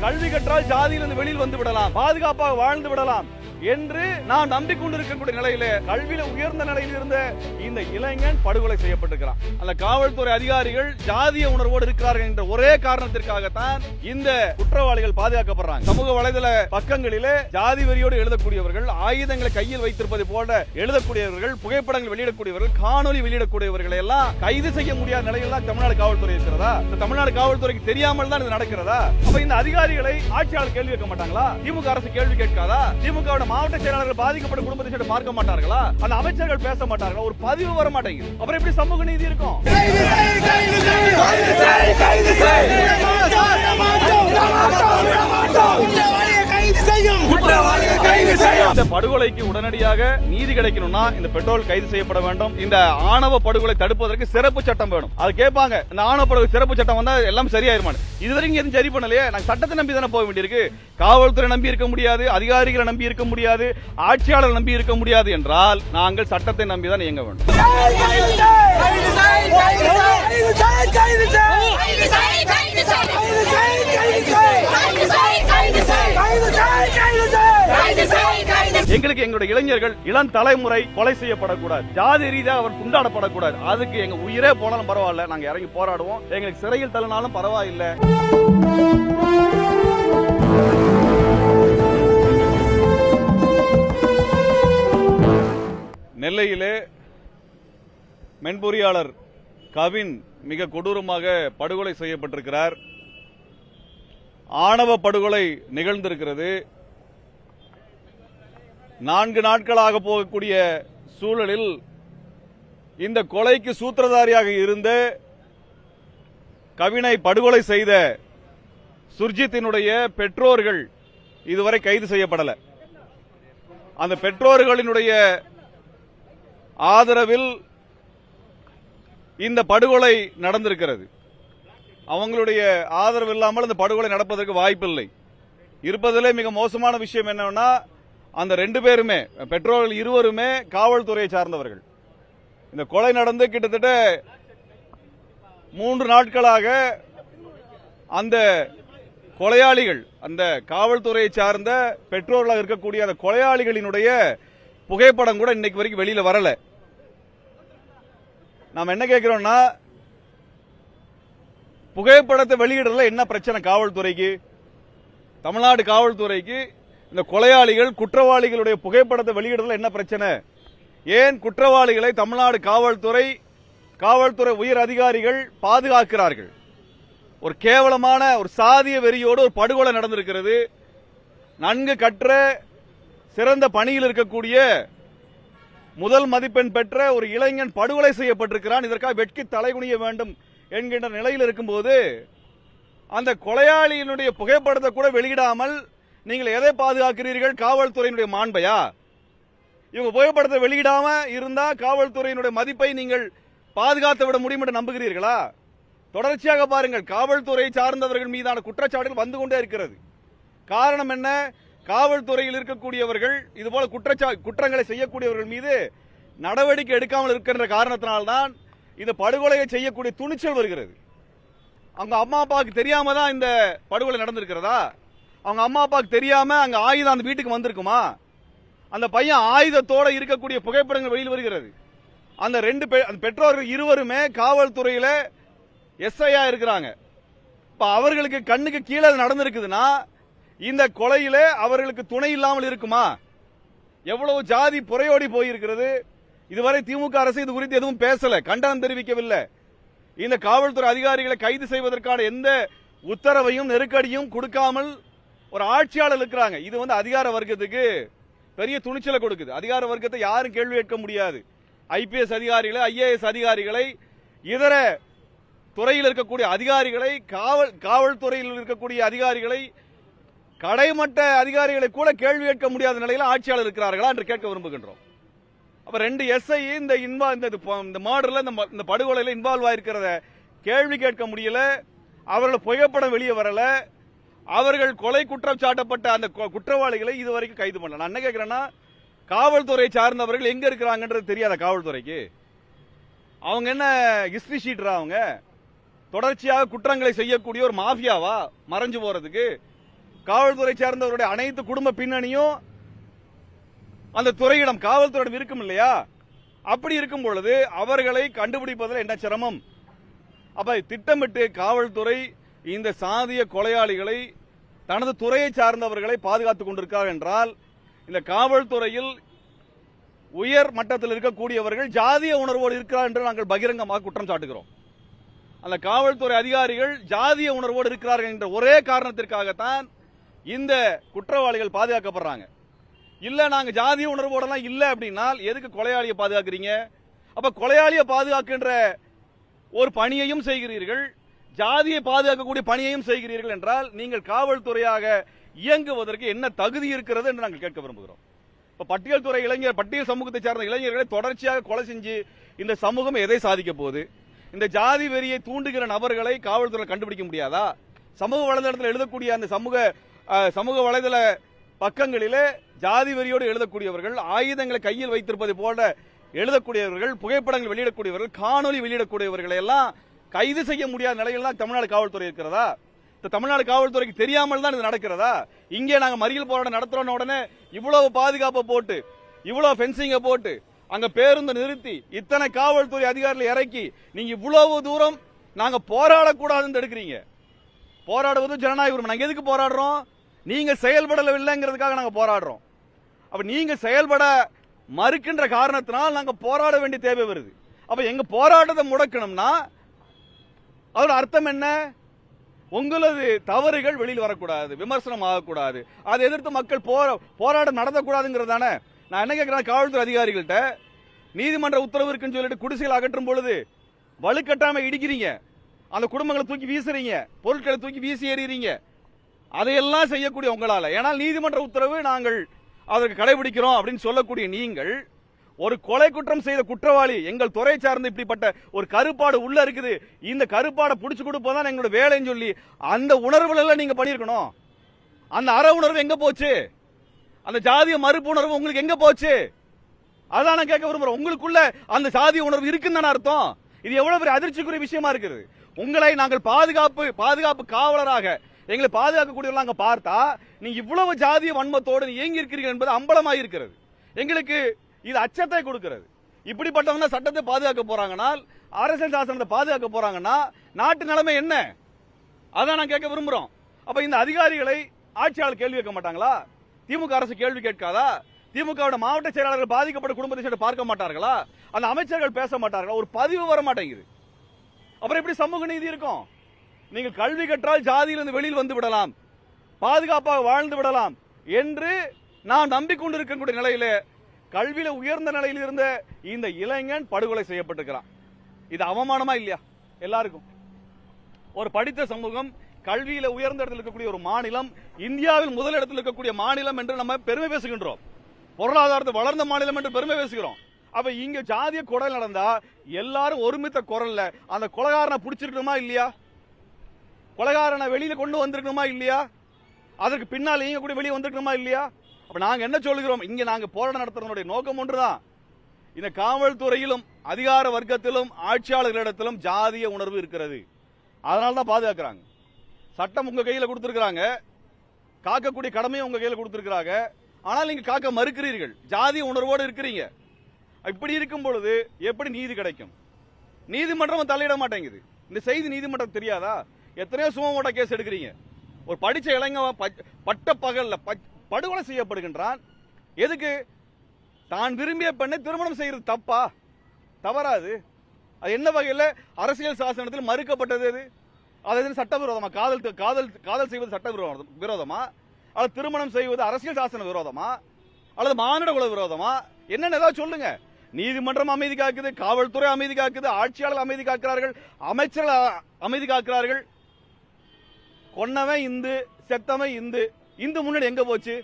கல்வி கற்றால் ஜாதியிலிருந்து வெளியில் வந்து விடலாம், பாதுகாப்பாக வாழ்ந்து விடலாம் என்று நாம் நம்பிக்கொண்டிருக்கக்கூடிய நிலையில கல்வியில உயர்ந்த நிலையில் இருந்த இந்த இளைஞன் படுகொலை செய்யப்பட்டிருக்கிறான். அந்த காவல்துறை அதிகாரிகள் ஜாதிய உணர்வோடு இருக்கிறார்கள் என்ற ஒரே காரணத்திற்காகத்தான் இந்த குற்றவாளிகள் பாதுகாக்கப்படுறாங்க. சமூக வலைதள பக்கங்களிலே ஜாதி வெறியோடு எழுதக்கூடியவர்கள், ஆயுதங்களை கையில் வைத்திருப்பது போல எழுதக்கூடியவர்கள், புகைப்படங்கள் வெளியிடக்கூடியவர்கள், காணொலி வெளியிடக்கூடியவர்களை எல்லாம் கைது செய்ய முடியாத நிலையில் தான் தமிழ்நாடு காவல்துறை இருக்கிறதா? தமிழ்நாடு காவல்துறைக்கு தெரியாமல் தான் இது நடக்கிறதா? அப்ப இந்த அதிகாரிகளை ஆட்சியாளர் கேள்வி கேட்க மாட்டாங்களா? திமுக அரசு கேள்வி கேட்காதா? திமுக மாவட்ட செயலாளர்கள் பாதிக்கப்பட்ட குடும்பத்தை பார்க்க மாட்டார்களா? அந்த அமைச்சர்கள் பேச மாட்டார்களா? ஒரு பதிவு வர மாட்டேங்குது. அப்புறம் எப்படி சமூக நீதி இருக்கும்? இந்த படுகொலைக்கு உடனடியாக நீதி கிடைக்கணும்னா இந்த பெட்ரோல் கைது செய்யப்பட வேண்டும். இந்த ஆணவ படுகொலை தடுப்பதற்கு சிறப்பு சட்டம் வேணும். அது கேட்பாங்க, இந்த ஆணவ படுகொலை சிறப்பு சட்டம் வந்தா எல்லாம் சரியாயிருமா? இதுவரைக்கும் எதுவும் சரி பண்ணலையே. நாங்க சட்டத்தை நம்பி தானே போக வேண்டியிருக்கு. காவல்துறை நம்பி இருக்க முடியாது, அதிகாரிகளை நம்பி இருக்க முடியாது, ஆட்சியாளர் நம்பி இருக்க முடியாது என்றால் நாங்கள் சட்டத்தை நம்பி தான் இயங்க வேண்டும். எங்களுக்கு எங்களுடைய இளைஞர்கள், இளம் தலைமுறை கொலை செய்யப்படக்கூடாது, ஜாதி ரீதியாக அவர் துண்டாடப்படக்கூடாது. அதுக்கு எங்க உயிரே போனாலும் பரவாயில்ல, நாங்க இறங்கி போராடுவோம். எங்களுக்கு சிறையில் தள்ளினாலும் பரவாயில்லை. நெல்லையிலே மென்பொறியாளர் கவின் மிக கொடூரமாக படுகொலை செய்யப்பட்டிருக்கிறார். ஆணவ படுகொலை நிகழ்ந்திருக்கிறது. 4 நாட்களாக போகக்கூடிய சூழலில் இந்த கொலைக்கு சூத்திரதாரியாக இருந்த கவினை படுகொலை செய்த சுர்ஜித்தினுடைய பெற்றோர்கள் இதுவரை கைது செய்யப்படல. அந்த பெற்றோர்களினுடைய ஆதரவில் இந்த படுகொலை நடந்திருக்கிறது. அவங்களுடைய ஆதரவு இல்லாமல் இந்த படுகொலை நடப்பதற்கு வாய்ப்பில்லை. இருப்பதிலே மிக மோசமான விஷயம் என்னன்னா, அந்த 2 பேருமே, பெற்றோர்கள் இருவருமே காவல்துறையை சார்ந்தவர்கள். இந்த கொலை நடந்து கிட்டத்தட்ட 3 நாட்களாக அந்த கொலையாளிகள், அந்த காவல்துறையை சார்ந்த பெற்றோர்களாக இருக்கக்கூடிய அந்த கொலையாளிகளினுடைய புகைப்படம் கூட இன்னைக்கு வரைக்கும் வெளியில வரல. நாம் என்ன கேட்கிறோம்னா, புகைப்படத்தை வெளியிடல என்ன பிரச்சனை காவல்துறைக்கு? தமிழ்நாடு காவல்துறைக்கு இந்த கொலையாளிகள், குற்றவாளிகளுடைய புகைப்படத்தை வெளியிடல என்ன பிரச்சனை? ஏன் குற்றவாளிகளை தமிழ்நாடு காவல்துறை உயர் அதிகாரிகள் பாதுகாக்கிறார்கள்? ஒரு கேவலமான ஒரு சாதிய வெறியோடு ஒரு படுகொலை நடந்திருக்கிறது. நன்கு கற்ற சிறந்த பணியில் இருக்கக்கூடிய முதல் மதிப்பெண் பெற்ற ஒரு இளைஞன் படுகொலை செய்யப்பட்டிருக்கிறான். இதற்காக வெட்கி தலைகுனிய வேண்டும் என்கின்ற நிலையில் இருக்கும்போது அந்த கொலையாளியினுடைய புகைப்படத்தை கூட வெளியிடாமல் நீங்கள் எதை பாதுகாக்கிறீர்கள்? காவல்துறையினுடைய மாண்பையா? இவங்க புகைப்படத்தை வெளியிடாம இருந்தா காவல்துறையினுடைய மதிப்பை நீங்கள் பாதுகாத்து விட முடியும் என்று நம்புகிறீர்களா? தொடர்ச்சியாக பாருங்கள், காவல்துறை சார்ந்தவர்கள் மீதான குற்றச்சாட்டுகள் வந்து கொண்டே இருக்கிறது. காரணம் என்ன? காவல்துறையில் இருக்கக்கூடியவர்கள் இதுபோல குற்றங்களை செய்யக்கூடியவர்கள் மீது நடவடிக்கை எடுக்காமல் இருக்கின்ற காரணத்தினால்தான் இந்த படுகொலையை செய்யக்கூடிய துணிச்சல் வருகிறது. அவங்க அம்மா அப்பாவுக்கு தெரியாம தான் இந்த படுகொலை நடந்திருக்கிறதா? அவங்க அம்மா அப்பாவுக்கு தெரியாம அங்க ஆயுதம் அந்த வீட்டுக்கு வந்திருக்குமா? அந்த பையன் ஆயுதத்தோட இருக்கக்கூடிய புகைப்படங்கள் வெளியில் வருகிறது. அந்த 2 பெற்றோர்கள் இருவருமே காவல்துறையில எஸ்ஐயா இருக்கிறாங்க. இப்ப அவர்களுக்கு கண்ணுக்கு கீழே நடந்திருக்குதுன்னா இந்த கொலையில அவர்களுக்கு துணை இல்லாமல் இருக்குமா? எவ்வளவு ஜாதி புறையோடி போயிருக்கிறது. இதுவரை திமுக அரசு இது குறித்து எதுவும் பேசல, கண்டனம் தெரிவிக்கவில்லை. இந்த காவல்துறை அதிகாரிகளை கைது செய்வதற்கான எந்த உத்தரவையும் நெருக்கடியும் கொடுக்காமல் ஒரு ஆட்சியாளர் இருக்கிறாங்க. இது அதிகார வர்க்கத்துக்கு பெரிய துணிச்சலை கொடுக்குது. அதிகார வர்க்கத்தை யாரும் கேள்வி கேட்க முடியாது. ஐபிஎஸ் அதிகாரிகளை, ஐஏஎஸ் அதிகாரிகளை, இதர துறையில் இருக்கக்கூடிய அதிகாரிகளை, காவல்துறையில் இருக்கக்கூடிய அதிகாரிகளை, கடைமட்ட அதிகாரிகளை கூட கேள்வி கேட்க முடியாத நிலையில் ஆட்சியாளர் இருக்கிறார்களா என்று கேட்க விரும்புகின்றோம். அப்ப 2 எஸ்ஐ இந்த மர்டர்ல, இந்த படுகொலையில இன்வால்வ் ஆயிருக்கிறத கேள்வி கேட்க முடியல. அவர்கள் புகைப்படம் வெளியே வரல. அவர்கள் கொலை குற்றம் சாட்டப்பட்ட அந்த குற்றவாளிகளை இதுவரைக்கும் கைது பண்ணல. நான் என்ன கேட்கிறேன்னா, காவல்துறை சார்ந்தவர்கள் எங்க இருக்கிறாங்கன்றது தெரியாத காவல்துறைக்கு? அவங்க என்ன ஹிஸ்டரி ஷீட்டரா? அவங்க தொடர்ச்சியாக குற்றங்களை செய்யக்கூடிய ஒரு மாஃபியாவா மறைஞ்சு போறதுக்கு? காவல்துறை சேர்ந்தவருடைய அனைத்து குடும்ப பின்னணியும் அந்த துறையிடம் காவல்துறையிடம் இருக்கும் இல்லையா? அப்படி இருக்கும் பொழுது அவர்களை கண்டுபிடிப்பதில் என்ன சிரமம்? அப்ப திட்டமிட்டு காவல்துறை இந்த சாதிய கொலையாளிகளை தனது துறையை சார்ந்தவர்களை பாதுகாத்துக் கொண்டிருக்கிறார் என்றால், இந்த காவல்துறையில் உயர் மட்டத்தில் இருக்கக்கூடியவர்கள் ஜாதிய உணர்வோடு இருக்கிறார் என்று நாங்கள் பகிரங்கமாக குற்றம் சாட்டுகிறோம். அந்த காவல்துறை அதிகாரிகள் ஜாதிய உணர்வோடு இருக்கிறார்கள் என்ற ஒரே காரணத்திற்காகத்தான் இந்த குற்றவாளிகள் பாதுகாக்கப்படுறாங்க. இல்ல நாங்க ஜாதிய உணர்வோடலாம் இல்ல அப்படின்னா எதுக்கு கொலையாளியை பாதுகாக்கிறீங்க? அப்ப கொலையாளியை பாதுகாக்கின்ற ஒரு பணியையும் செய்கிறீர்கள், ஜாதியை பாதுகாக்கக்கூடிய பணியையும் செய்கிறீர்கள் என்றால் நீங்கள் காவல்துறையாக இயங்குவதற்கு என்ன தகுதி இருக்கிறது என்று நாங்கள் கேட்க விரும்புகிறோம். இப்ப பட்டியல் துறை இளைஞர், பட்டியல் சமூகத்தை சார்ந்த இளைஞர்களை தொடர்ச்சியாக கொலை செஞ்சு இந்த சமூகம் எதை சாதிக்க போகுது? இந்த ஜாதி வெறியை தூண்டுகிற நபர்களை காவல்துறை கண்டுபிடிக்க முடியாதா? சமூக வலைதளத்தில் எழுதக்கூடிய அந்த சமூக வலைதள பக்கங்களிலே ஜாதி வெறியோடு எழுதக்கூடியவர்கள், ஆயுதங்களை கையில் வைத்திருப்பது போல எழுதக்கூடியவர்கள், புகைப்படங்கள் வெளியிடக்கூடியவர்கள், காணொலி வெளியிடக்கூடியவர்களை எல்லாம் கைது செய்ய முடியாத நிலையில் தான் தமிழ்நாடு காவல்துறை இருக்கிறதா? தமிழ்நாடு காவல்துறைக்கு தெரியாமல் தான் இது நடக்கிறதா? இங்கே நாங்க மறியல் போராட்டம் நடத்துறோம் உடனே இவ்வளவு பாதுகாப்பை போட்டு, இவ்வளவு பென்சிங்க போட்டு, அங்க பேருந்து நிறுத்தி, இத்தனை காவல்துறை அதிகாரிகளை இறக்கி நீங்க இவ்வளவு தூரம் நாங்க போராடக்கூடாதுன்னு எடுக்கிறீங்க. போராடுவது ஜனநாயக உரிமை. நாங்க எதுக்கு போராடுறோம்? நீங்க செயல்படவில்லைங்கிறதுக்காக நாங்க போராடுறோம். அப்ப நீங்க செயல்பட மறுக்கின்ற காரணத்தினால் நாங்க போராட வேண்டிய தேவை வருது. அப்ப எங்க போராட்டத்தை முடக்கணும்னா அதோட அர்த்தம் என்ன? உங்களது தவறுகள் வெளியில் வரக்கூடாது, விமர்சனம் ஆகக்கூடாது, அதை எதிர்த்து மக்கள் போராட்டம் நடத்தக்கூடாதுங்கிறதானே. நான் என்ன கேட்கிறேன், காவல்துறை அதிகாரிகள்ட்ட நீதிமன்ற உத்தரவு இருக்குன்னு சொல்லிட்டு குடிசைகள் அகற்றும் பொழுது வலுக்கட்டாம இடிக்கிறீங்க, அந்த குடும்பங்களை தூக்கி வீசுறீங்க, பொருட்களை தூக்கி வீசி எறிகிறீங்க. அதையெல்லாம் செய்யக்கூடிய உங்களால, ஏனால் நீதிமன்ற உத்தரவு நாங்கள் அதற்கு கடைபிடிக்கிறோம் அப்படின்னு சொல்லக்கூடிய நீங்கள் ஒரு கொலை குற்றம் செய்த குற்றவாளி எங்கள் துறை சார்ந்து இப்படிப்பட்ட ஒரு கருப்பாடு உள்ள இருக்குது, இந்த கருப்பாடை புடிச்சு கொடுப்பதான் எங்களோட வேலைன்னு சொல்லி அந்த உணர்வுல எல்லாம் நீங்க பண்ணிருக்கணும். அந்த அற உணர்வு எங்க போச்சு? அந்த ஜாதிய மறுப்பு உணர்வு உங்களுக்கு எங்க போச்சு? அதான் நான் கேட்க விரும்புறேன். உங்களுக்குள்ள அந்த சாதிய உணர்வு இருக்குன்னு அர்த்தம். இது எவ்வளவு பெரிய அதிர்ச்சிக்குரிய விஷயமா இருக்குது. உங்களை நாங்கள் பாதுகாப்பு காவலராக எங்களை பாதுகாக்கக்கூடியவர்கள் நாங்க பார்த்தா நீங்க இவ்வளவு ஜாதிய வன்மத்தோடு இயங்கி இருக்கிறீர்கள் என்பது அம்பலமாக இருக்கிறது. எங்களுக்கு இது அச்சத்தை கொடுக்கிறது. இப்படிப்பட்டவங்க சட்டத்தை பாதுகாக்க போறாங்கன்னா, அரசியல் சாசனத்தை பாதுகாக்க போறாங்கன்னா நாட்டு நிலைமை என்ன? அதான் நான் கேட்க விரும்புறோம். அப்ப இந்த அதிகாரிகளை ஆட்சியாளர் கேள்வி கேட்க மாட்டாங்களா? திமுக அரசு கேள்வி கேட்காதா? திமுக மாவட்ட செயலாளர்கள் பாதிக்கப்பட்ட குடும்பத்தை பார்க்க மாட்டார்களா? அந்த அமைச்சர்கள் பேச மாட்டார்களா? ஒரு பதிவு வர மாட்டேங்குது. அப்புறம் எப்படி சமூக நீதி இருக்கும்? நீங்கள் கல்வி கற்றால் ஜாதியிலிருந்து வெளியில் வந்து விடலாம், பாதுகாப்பாக வாழ்ந்து விடலாம் என்று நாம் நம்பிக்கொண்டிருக்கக்கூடிய நிலையில கல்வியில உயர்ந்த நிலையில் இருந்த இந்த இளைஞன் படுகொலை செய்யப்பட்டிருக்கிறான். இது அவமானமா இல்லையா? எல்லாருக்கும் ஒரு படித்த சமூகம், கல்வியில உயர்ந்த இடத்தில் இருக்கக்கூடிய ஒரு மாநிலம், இந்தியாவில் முதல் இடத்தில் இருக்கக்கூடிய மாநிலம் என்று நம்ம பெருமை பேசுகின்றோம். பொருளாதாரத்தை வளர்ந்த மாநிலம் என்று பெருமை பேசுகிறோம். அப்ப இங்க ஜாதிய கொலை நடந்தா எல்லாரும் ஒருமித்த குரல்ல அந்த கொலைகாரனை பிடிச்சிருக்கணுமா இல்லையா? கொலைகாரனை வெளியில கொண்டு வந்திருக்கணுமா இல்லையா? அதற்கு பின்னால் இங்க கூட வெளியே வந்திருக்கணுமா இல்லையா? அப்ப நாங்க என்ன சொல்கிறோம், இங்க நாங்க போராட்டம் நடத்துறதுடைய நோக்கம் ஒன்றுதான். இந்த காவல்துறையிலும் அதிகார வர்க்கத்திலும் ஆட்சியாளர்களிடத்திலும் ஜாதிய உணர்வு இருக்கிறது. அதனால தான் பாதுகாக்கிறாங்க. சட்டம் உங்க கையில கொடுத்திருக்காங்க, காக்கக்கூடிய கடமையை உங்க கையில கொடுத்திருக்காங்க. ஆனால் நீங்க காக்க மறுக்கிறீர்கள், ஜாதிய உணர்வோடு இருக்கிறீங்க. இப்படி இருக்கும் பொழுது எப்படி நீதி கிடைக்கும்? நீதிமன்றம் தலையிட மாட்டேங்குது. இந்த செய்தி நீதிமன்றம் தெரியாதா? எத்தனையோ சுமமோட கேஸ் எடுக்கிறீங்க. ஒரு படிச்ச இளைஞன் பட்ட பகல்ல படுகொலை செய்யப்படுகின்றான். எதுக்கு? தான் விரும்பிய பெண்ணை திருமணம் செய்யறது தப்பா? தவறாது. அது என்ன வகையில் அரசியல் சாசனத்தில் மறுக்கப்பட்டது? அது சட்டவிரோதமா? காதல் செய்வது சட்ட விரோதமா? அல்லது திருமணம் செய்வது அரசியல் சாசன விரோதமா? அல்லது மானிட குல விரோதமா? என்னன்னு ஏதாவது சொல்லுங்க. நீதிமன்றம் அமைதி காக்குது, காவல்துறை அமைதி காக்குது, ஆட்சியாளர்கள் அமைதி காக்கிறார்கள், அமைச்சர்கள் அமைதி காக்கிறார்கள். கொன்னவன் இந்து, செத்தவன் இந்து. இந்து முன்னாடி எங்க போச்சு?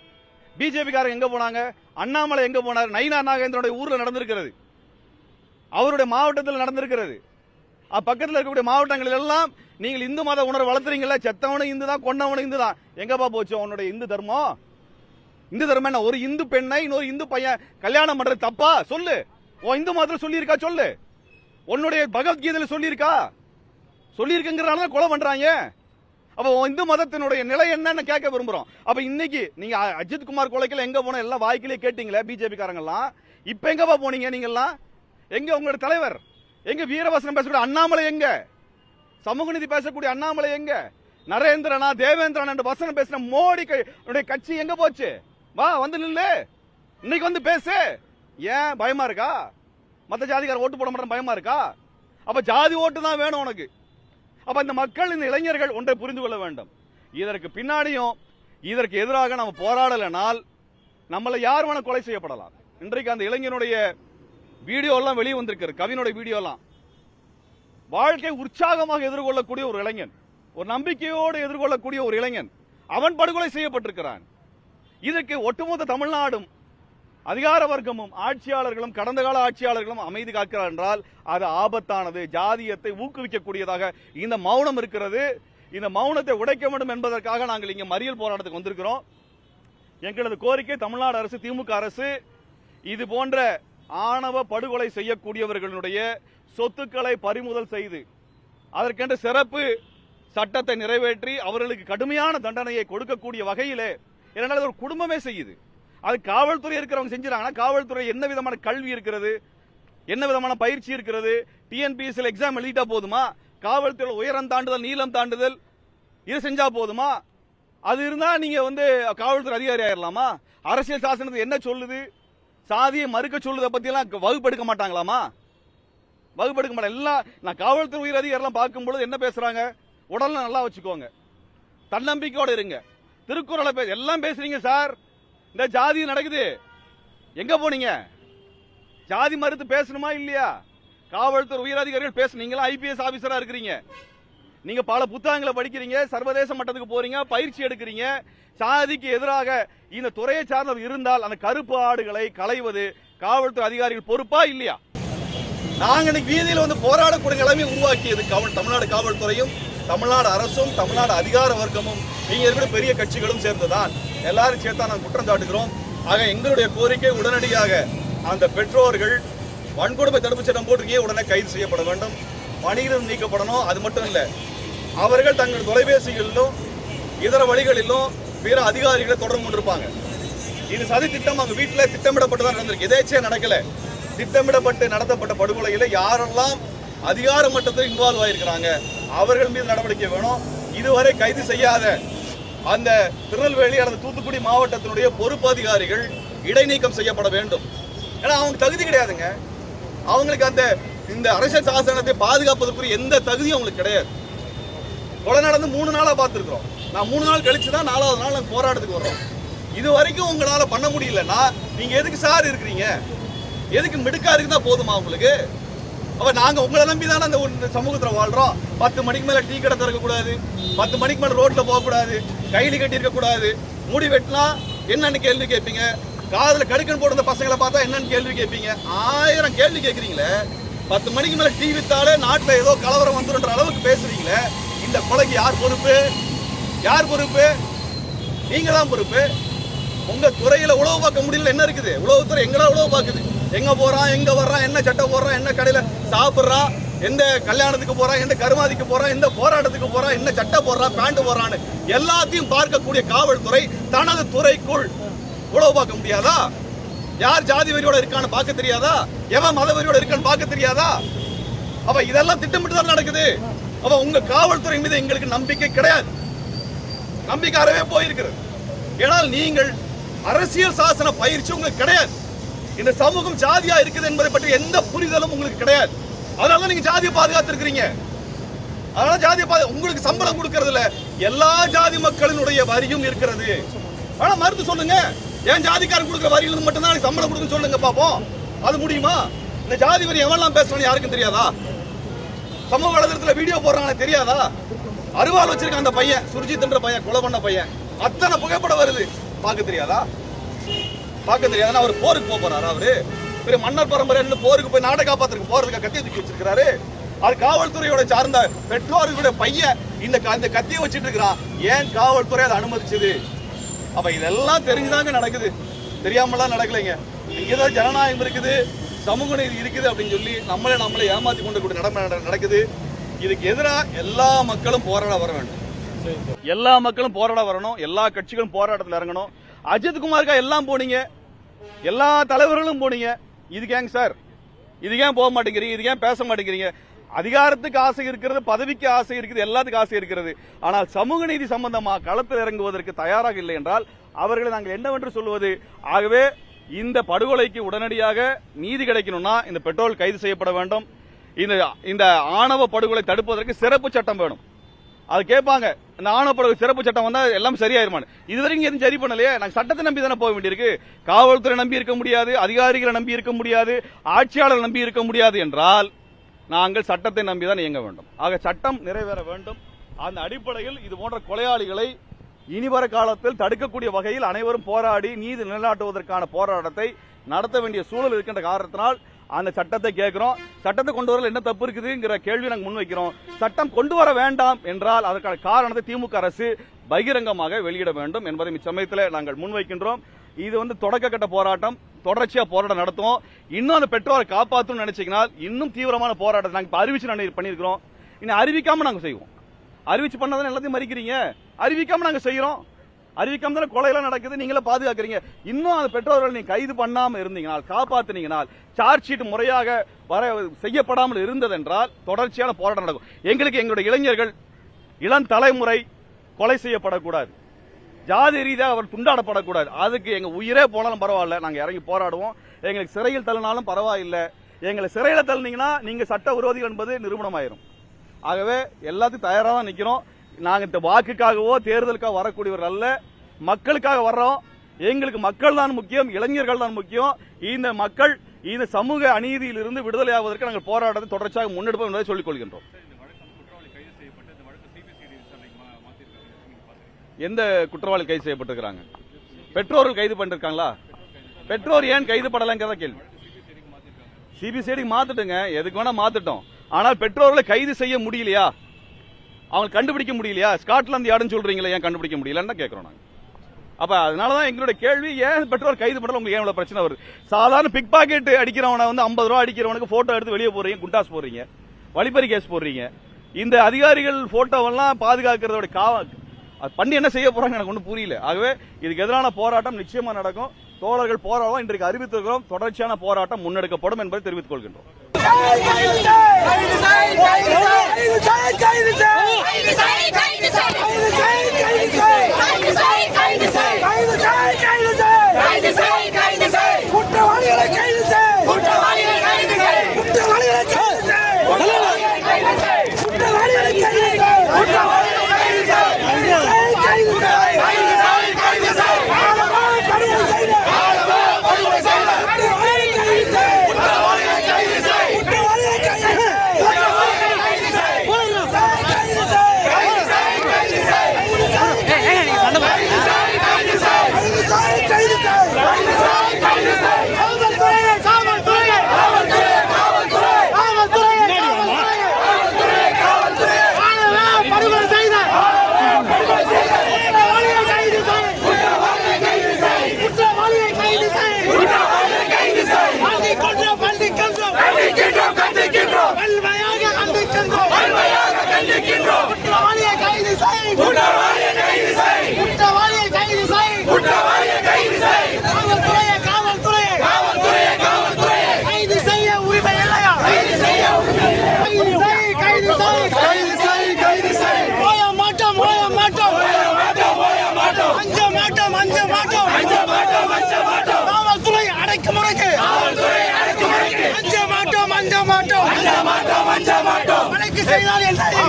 பிஜேபி காரங்க எங்க போனாங்க? அண்ணாமலை எங்க போனார்? நயினா நாகேந்திரனுடைய ஊர்ல நடந்திருக்கிறது, அவருடைய மாவட்டத்தில் நடந்திருக்கிறது. பக்கத்தில் இருக்கக்கூடிய மாவட்டங்களில் எல்லாம் நீங்கள் இந்து மத உணர்வு வளர்த்துறீங்களா? செத்தவனும் இந்து தான், கொன்னவனும் இந்து தான். எங்கப்பா போச்சு உன்னுடைய இந்து தர்மம்? இந்து தர்மம் என்ன? ஒரு இந்து பெண்ணை இன்னொரு இந்து பையன் கல்யாணம் பண்றது தப்பா? சொல்லு. உன் இந்து மதத்தில் சொல்லியிருக்கா? சொல்லு. உன்னுடைய பகவத்கீதையில சொல்லியிருக்கா? சொல்லியிருக்குங்கிறனால கொலை பண்றாங்க. அப்ப இந்து மதத்தினுடைய நிலை என்னன்னு கேட்க விரும்புறோம். அப்ப இன்னைக்கு நீங்க அஜித் குமார் கொலைக்கல எங்க போன எல்லாம் வாய்க்கிலே கேட்டீங்களே பிஜேபி காரங்க எல்லாம், இப்ப எங்கப்பா போனீங்க நீங்க எல்லாம்? எங்க உங்களோட தலைவர் எங்க? வீரவசனம் பேசக்கூடிய அண்ணாமலை எங்க? சமூக நீதி பேசக்கூடிய அண்ணாமலை எங்க? நரேந்திரனா தேவேந்திரன் என்று வசனம் பேசின மோடி கட்சி எங்க போச்சு? வா வந்து நில்லு, இன்னைக்கு வந்து பேசு. ஏன் பயமா இருக்கா? மத்த ஜாதிக்கார ஓட்டு போட மாட்டேன் பயமா இருக்கா? அப்ப ஜாதி ஓட்டு தான் வேணும் உனக்கு. அப்ப இந்த மக்கள், இந்த இளைஞர்கள் ஒன்றை புரிந்து கொள்ள வேண்டும். இதற்கு பின்னாடியும் இதற்கு எதிராக நம்ம போராடலைனால் நம்மளை யார் வேணா கொலை செய்யப்படலாம். இன்றைக்கு அந்த இளைஞனுடைய வீடியோ எல்லாம் வெளியே வந்திருக்கு, கவினுடைய வீடியோ எல்லாம். வாழ்க்கை உற்சாகமாக எதிர்கொள்ளக்கூடிய ஒரு இளைஞன், ஒரு நம்பிக்கையோடு எதிர்கொள்ளக்கூடிய ஒரு இளைஞன், அவன் படுகொலை செய்யப்பட்டிருக்கிறான். இதற்கு ஒட்டுமொத்த தமிழ்நாடும் அதிகார வர்க்கமும் ஆட்சியாளர்களும் கடந்த கால ஆட்சியாளர்களும் அமைதி காக்கிறார் என்றால் அது ஆபத்தானது. ஜாதியத்தை ஊக்குவிக்கக்கூடியதாக இந்த மௌனம் இருக்கிறது. இந்த மௌனத்தை உடைக்க வேண்டும் என்பதற்காக நாங்கள் இங்கே மறியல் போராட்டத்துக்கு வந்திருக்கிறோம். எங்களது கோரிக்கை, தமிழ்நாடு அரசு, திமுக அரசு இது போன்ற ஆணவ படுகொலை செய்யக்கூடியவர்களுடைய சொத்துக்களை பறிமுதல் செய்து அதற்கென்று சிறப்பு சட்டத்தை நிறைவேற்றி அவர்களுக்கு கடுமையான தண்டனையை கொடுக்கக்கூடிய வகையிலே, ஏனென்றால் ஒரு குடும்பமே செய்யுது. அது காவல்துறை இருக்கிறவங்க செஞ்சுறாங்கன்னா காவல்துறை என்ன விதமான கல்வி இருக்கிறது, என்ன விதமான பயிற்சி இருக்கிறது? டிஎன்பிஎஸ்சியில் எக்ஸாம் எழுதிட்டா போதுமா? காவல்துறை உயரம் தாண்டுதல், நீளம் தாண்டுதல் இது செஞ்சா போதுமா? அது இருந்தா நீங்க வந்து காவல்துறை அதிகாரி ஆயிரலாமா? அரசியல் சாசனத்தை என்ன சொல்லுது? சாதியை மறுக்க சொல்லுதை பத்தி எல்லாம் வகுப்பெடுக்க மாட்டாங்களாமா? வகுப்பெடுக்க மாட்டாங்க. எல்லாம் நான் காவல்துறை உயர் அதிகாரிலாம் பார்க்கும்போது என்ன பேசுறாங்க? உடல்ல நல்லா வச்சுக்கோங்க, தன்னம்பிக்கையோட இருங்க, திருக்குறளை எல்லாம் பேசுறீங்க சார். இந்த ஜாதி நடக்குது, எங்க போனீங்க? ஜாதி மறுத்து பேசணுமா இல்லையா? காவல்துறை உயரதிகாரிகள் பேசுனீங்களா? ஐபிஎஸ் ஆபீசரா இருக்கிறீங்க, நீங்க பல புத்தகங்களை படிக்கிறீங்க, சர்வதேச மட்டத்துக்கு போறீங்க, பயிற்சி எடுக்கிறீங்க. சாதிக்கு எதிராக இந்த துறையை சார்ந்தவர் இருந்தால் அந்த கருப்பு ஆடுகளை களைவது காவல்துறை அதிகாரிகள் பொறுப்பா இல்லையா? நாங்க இன்னைக்கு வீதியில் வந்து போராடக்கூடிய நிலைமை உருவாக்கியது தமிழ்நாடு காவல்துறையும் தமிழ்நாடு அரசும் தமிழ்நாடு அதிகார வர்க்கமும் இங்க இருக்கிற பெரிய கட்சிகளும் சேர்ந்துதான். எல்லாரும் சேர்த்தா நாங்கள் குற்றம் சாட்டுகிறோம். ஆக எங்களுடைய கோரிக்கை, உடனடியாக அந்த பெற்றோர்கள் வன்கொடுமை தடுப்பு சட்டம் போட்டிருக்கே உடனே கைது செய்யப்பட வேண்டும், பணியிலிருந்து நீக்கப்படணும். அது மட்டும் இல்ல, அவர்கள் தங்கள் தொலைபேசிகளிலும் இதர வழிகளிலும் பிற அதிகாரிகளை தொடர்பு கொண்டிருப்பாங்க. இது சதி திட்டம் அவங்க வீட்டில் திட்டமிடப்பட்டுதான் நடந்திருக்கு, எதேச்சே நடக்கல. திட்டமிடப்பட்டு நடத்தப்பட்ட படுகொலையில யாரெல்லாம் அதிகார மட்டத்தில் இன்வால்வ் ஆயிருக்கிறாங்க அவர்கள் மீது நடவடிக்கை வேணும். இதுவரை கைது செய்யாத அந்த திருநெல்வேலி அல்லது தூத்துக்குடி மாவட்டத்தினுடைய பொறுப்பு அதிகாரிகள் இடைநீக்கம் செய்யப்பட வேண்டும். ஏன்னா அவங்க தகுதி கிடையாதுங்க. அவங்களுக்கு அந்த இந்த அரசியல் சாசனத்தை பாதுகாப்பதற்குரிய எந்த தகுதியும் அவங்களுக்கு கிடையாது. கொலை நடந்து 3 நாளா பார்த்துருக்கிறோம். நான் 3 நாள் கழிச்சு தான் 4வது நாள் நாங்கள் போராட்டத்துக்கு வர்றோம். இது வரைக்கும் உங்களால பண்ண முடியலன்னா நீங்க எதுக்கு சார் இருக்கிறீங்க? எதுக்கு மிடுக்கா இருக்குதா போதுமா உங்களுக்கு? அப்ப நாங்க உங்களை நம்பி தானே அந்த சமூகத்தில் வாழ்றோம். 10 மணிக்கு மேல டீ கடை திறக்க கூடாது, 10 மணிக்கு மேல ரோட்ல போக கூடாது, கைலி கட்டி இருக்க கூடாது, முடி வெட்டினா என்னன்னு கேள்வி கேட்பீங்க, காதுல கடுக்கன் போடுற பசங்களை பார்த்தா என்னன்னு கேள்வி கேட்பீங்க. 1000 கேள்வி கேட்கறீங்களே. 10 மணிக்கு மேல டீ வித்தாலே நாட்டுல ஏதோ கலவரம் வந்துடுன்ற அளவுக்கு பேசுறீங்களே. இந்த கொலைக்கு யார் பொறுப்பு? யார் பொறுப்பு? நீங்க தான் பொறுப்பு. உங்க துறையில உழவு பார்க்க முடியல. என்ன இருக்குது? உளவுத்துறை எங்களா உழவு பார்க்குது. எங்க போறான், எங்க வர்றான், என்ன சட்டை போடுறான், என்ன கடையில சாப்பிட்றான், எந்த கல்யாணத்துக்கு போறான், எந்த கருமாதிக்கு போறான், எந்த போராட்டத்துக்கு போறான், என்ன சட்டை போடுறான், பேண்ட் போடுறான்னு எல்லாத்தையும் பார்க்கக்கூடிய காவல்துறை தனது துறைக்குள் உழவு பார்க்க முடியாதா? யார் ஜாதி வெறியோட இருக்கான்னு பார்க்க தெரியாதா? எவன் மத வெறியோட இருக்கான்னு பார்க்க தெரியாதா? அப்ப இதெல்லாம் திட்டமிட்டு தான் நடக்குது. அப்ப உங்க காவல்துறை மீது எங்களுக்கு நம்பிக்கை கிடையாது, நம்பிக்கை அறவே போயிருக்கிறது. ஏனால் நீங்கள் அரசியல் சாசன பயிற்சி உங்களுக்கு கிடையாது. இந்த சமூகம் ஜாதியா இருக்குது என்பதை பற்றி எந்த புரிதலும் உங்களுக்கு கிடையாது. அதனால நீங்க ஜாதியை பாதுகாத்து இருக்கிறீங்க. அதனால ஜாதியை உங்களுக்கு சம்பளம் கொடுக்கறதுல எல்லா ஜாதி மக்களினுடைய வரியும் இருக்கிறது. ஆனா மறுத்து சொல்லுங்க, ஏன் ஜாதிக்காரன் கொடுக்குற வரியிலிருந்து மட்டும்தான் சம்பளம் கொடுக்க சொல்லுங்க பாப்போம். அது முடியுமா? இந்த ஜாதி வரி எவெல்லாம் பேசணும் யாருக்கும் தெரியாதா? சமூக வலைதளத்துல வீடியோ போடுறாங்க தெரியாதா? அருவாள் வச்சிருக்க அந்த பையன், சுர்ஜித்ன்ற பையன், கொலை பண்ண பையன், அத்தனை புகைப்படம் வருது, பார்க்க தெரியாதா? பார்க்க தெரியாதுன்னா அவர் போருக்கு போறாரு. அவரு பெரிய மன்னர் பரம்பரை போருக்கு போய் நாட்டை காப்பாத்துக்கு போறதுக்கு கத்தியை தூக்கி வச்சிருக்காரு. அது காவல்துறையோட சார்ந்த பெற்றோர்களுடைய பையன் இந்த கத்தியை வச்சிட்டு இருக்கிறான். ஏன் காவல்துறை அதை அனுமதிச்சது? அப்ப இதெல்லாம் தெரிஞ்சுதாங்க நடக்குது, தெரியாமலாம் நடக்கலைங்க. இங்கதான் ஜனநாயகம் இருக்குது, சமூக நீதி இருக்குது அப்படின்னு சொல்லி நம்மளே ஏமாத்தி கொண்டு நடக்குது. இதுக்கு எதிராக எல்லா மக்களும் போராட வர வேண்டும். எல்லா மக்களும் போராட வரணும், எல்லா கட்சிகளும் போராட்டத்தில் இறங்கணும். அஜித் குமாருக்கா எல்லாம் போனீங்க, எல்லா தலைவர்களும் போனீங்க, இதுக்கு ஏங்க சார், இதுக்கு ஏன் போக மாட்டேங்கிறீங்க, இதுக்கு ஏன் பேச மாட்டேங்கிறீங்க? அதிகாரத்துக்கு ஆசை இருக்கிறது, பதவிக்கு ஆசை இருக்கிறது, எல்லாத்துக்கும் ஆசை இருக்கிறது. ஆனால் சமூக நீதி சம்பந்தமா களத்தில் இறங்குவதற்கு தயாராக இல்லை என்றால் அவர்களை நாங்கள் என்னவென்று சொல்வது? ஆகவே இந்த படுகொலைக்கு உடனடியாக நீதி கிடைக்கணும்னா இந்த பெட்ரோல் கைது செய்யப்பட வேண்டும். இந்த ஆணவ படுகொலை தடுப்பதற்கு சிறப்பு சட்டம் வேணும். அது கேட்பாங்க, இந்த ஆணவ படுகொலை சிறப்பு சட்டம் வந்தா எல்லாம் சரியாயிருமான்னு. இதுவரைக்கும் எதுவும் சரி பண்ணலையே. நாங்கள் சட்டத்தை நம்பி தானே போக வேண்டியிருக்கு. காவல்துறை நம்பி இருக்க முடியாது, அதிகாரிகளை நம்பி இருக்க முடியாது, ஆட்சியாளர் நம்பி இருக்க முடியாது என்றால் நாங்கள் சட்டத்தை நம்பிதான் இயங்க வேண்டும். ஆக சட்டம் நிறைவேற வேண்டும். அந்த அடிப்படையில் இது போன்ற கொலையாளிகளை இனிவர காலத்தில் தடுக்கக்கூடிய வகையில் அனைவரும் போராடி நீதி நிலைநாட்டுவதற்கான போராட்டத்தை நடத்த வேண்டிய சூழல் இருக்கின்ற காரணத்தினால் அந்த சட்டத்தை கேட்கிறோம். சட்டத்தை கொண்டு வரல என்ன தப்பு இருக்குதுங்கிற கேள்வி நாங்கள் முன்வைக்கிறோம். சட்டம் கொண்டு வர வேண்டாம் என்றால் அதற்கான காரணத்தை திமுக அரசு பகிரங்கமாக வெளியிட வேண்டும் என்பதை இச்சமயத்தில் நாங்கள் முன்வைக்கின்றோம். இது தொடக்க கட்ட போராட்டம், தொடர்ச்சியா போராட்டம் நடத்துவோம். இன்னும் அந்த பெற்றோரை காப்பாற்றணும்னு நினைச்சீங்கன்னா இன்னும் தீவிரமான போராட்டத்தை நாங்கள் அறிவிச்சு பண்ணியிருக்கிறோம். இன்னும் அறிவிக்காம நாங்கள் செய்வோம். அறிவிச்சு பண்ணாதான் எல்லாத்தையும் மறிக்கிறீங்க. அறிவிக்காம நாங்கள் செய்யறோம். அறிவிக்காம தானே கொலையெல்லாம் நடக்குது, நீங்களே பாதுகாக்கிறீங்க. இன்னும் அந்த பெற்றோர்கள் நீங்க கைது பண்ணாம இருந்தீங்கன்னா, காப்பாத்தினீங்கன்னா, சார்ஜ் ஷீட் முறையாக செய்யப்படாமல் இருந்ததென்றால் தொடர்ச்சியான போராட்டம் நடக்கும். எங்களுக்கு எங்களுடைய இளைஞர்கள், இளம் தலைமுறை கொலை செய்யப்படக்கூடாது, ஜாதி ரீதியாக அவர் துண்டாடப்படக்கூடாது. அதுக்கு எங்க உயிரே போனாலும் பரவாயில்ல, நாங்க இறங்கி போராடுவோம். எங்களுக்கு சிறையில் தள்ளினாலும் பரவாயில்லை. எங்களை சிறையில் தள்ளினீங்கன்னா நீங்க சட்ட விரோதிகள் என்பது நிரூபணம் ஆயிரும். ஆகவே எல்லாத்தையும் தயாராக தான் நிக்கிறோம். நாங்க இந்த வாக்குக்காகவோ தேர்தலுக்காக வரக்கூடியவர்கள் அல்ல, மக்களுக்காக வர்றோம். எங்களுக்கு மக்கள் தான் முக்கியம், இளைஞர்கள் தான் முக்கியம். இந்த மக்கள் இந்த சமூக அநீதியிலிருந்து விடுதலை ஆவதற்கு நாங்கள் போராட்டத்தை தொடர்ச்சியாக முன்னெடுப்போம் என்பதை சொல்லிக் கொள்கின்றோம். எந்த குற்றவாளி கைது செய்யப்பட்டிருக்கிறாங்க? பெற்றோர்கள் கைது பண்ணிருக்காங்களா? பெற்றோர் ஏன் கைது படலங்கிறத கேள்வி. சிபிசிஐடி மாத்திட்டுங்க, எதுக்கு வேணா மாத்திட்டோம். ஆனால் பெற்றோர்களை கைது செய்ய முடியலையா? அவங்க கண்டுபிடிக்க முடியலையா? ஸ்காட்லாந்து யாருன்னு சொல்றீங்களா, ஏன் கண்டுபிடிக்க முடியலன்னு கேட்கிறோம் நாங்க. அப்ப அதனாலதான் எங்களுடைய கேள்வி, ஏன் பெற்றோர் கைது பண்ணல? உங்களுக்கு ஏன் இவ்வளவு பிரச்சனை வருது? சாதாரண பிக் பாக்கெட் அடிக்கிறவனை 50 ரூபா அடிக்கிறவனுக்கு போட்டோ எடுத்து வெளியே போறீங்க, குண்டாஸ் போடுறீங்க, வழிப்பறி கேஸ் போடுறீங்க. இந்த அதிகாரிகள் போட்டோவெல்லாம் பாதுகாக்கிறதோட பண்ணி என்ன செய்ய போறாங்க எனக்கு ஒன்றும் புரியல. ஆகவே இதுக்கு எதிரான போராட்டம் நிச்சயமா நடக்கும். தோழர்கள் போராட்டம் இன்றைக்கு அறிவித்திருக்கிறோம். தொடர்ச்சியான போராட்டம் முன்னெடுக்கப்படும் என்பதை தெரிவித்துக் கொள்கின்றோம். காவல்துறை அடக்குமுறைக்கு வழக்கு செய்தால் வழக்கு செய்தால்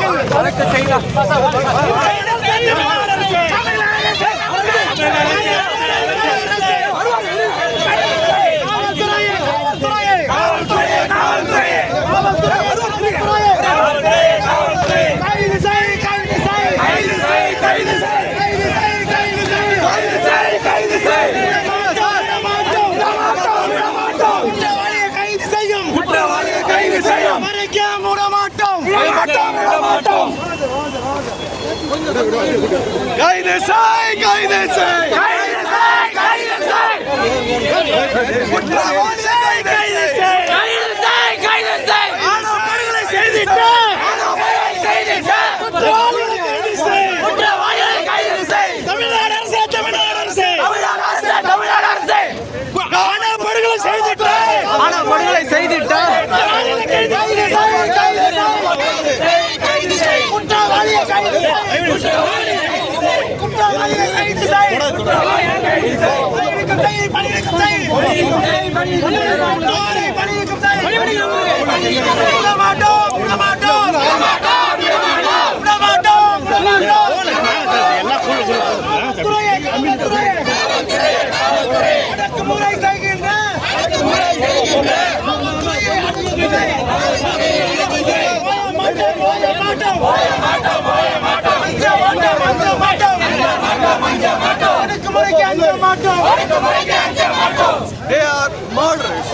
கைது செய், கைது செய், கைது செய், கைது செய், குற்றவாளி கைது செய், கைது செய், கைது செய், ஆணவ படுகொலை செய்திட்டு, ஆணவ படுகொலை செய்திட்டு, குற்றவாளி கைது செய். குற்றவாளிகளை கைது செய். பணிநீக்கம் செய். பணிநீக்கம் செய். குற்றவாளிகளை பணிநீக்கம் செய். விட மாட்டோம். விட மாட்டோம். விட மாட்டோம். விட மாட்டோம். துறையை காவல்துறையை அடக்குமுறை செய்கின்ற They are murderers.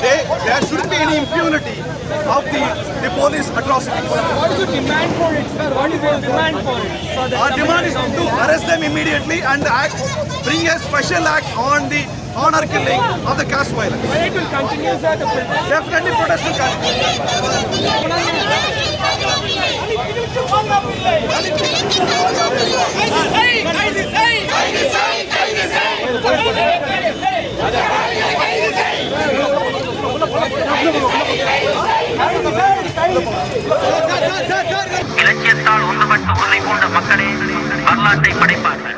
There shouldn't be any impunity of the police atrocities. What is the demand for it, sir? What is your demand for it? Our demand is to arrest them immediately and bring a special act on the honor killing of the caste violence. It will continue, sir. The protest. Definitely protest will continue. இலக்கியத்தால் ஒன்றுபட்டு உன்னை கொண்ட மக்களே வரலாற்றை படைப்பார்கள்.